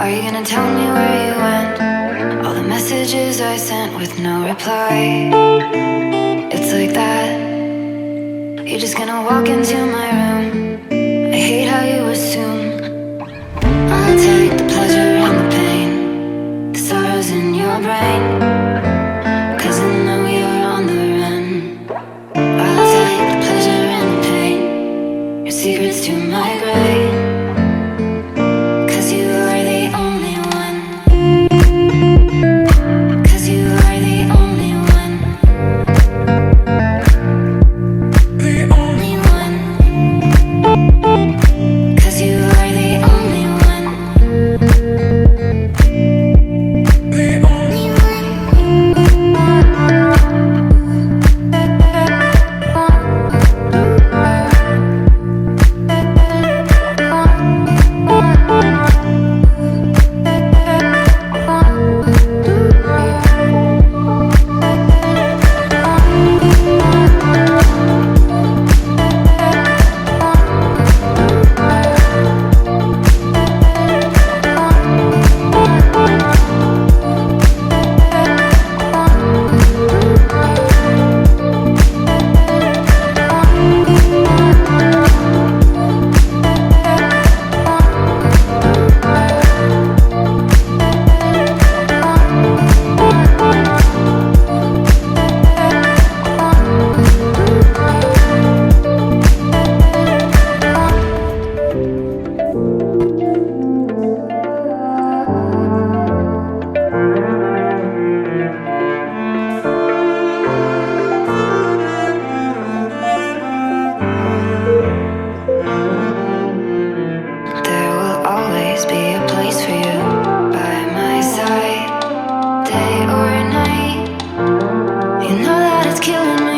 Are you gonna tell me where you went? All the messages I sent with no reply. It's like that. You're just gonna walk into my room. I hate how you assume I'll take the pleasure and the pain, the sorrows in your brain, 'cause I know you're on the run. I'll take the pleasure and the pain, your secrets to my grave, 'cause you are the only one. 'Cause you are the only one. The only one. 'Cause you are the only one. The only There will always be a place for you by my side, day or night. You know that it's killing me.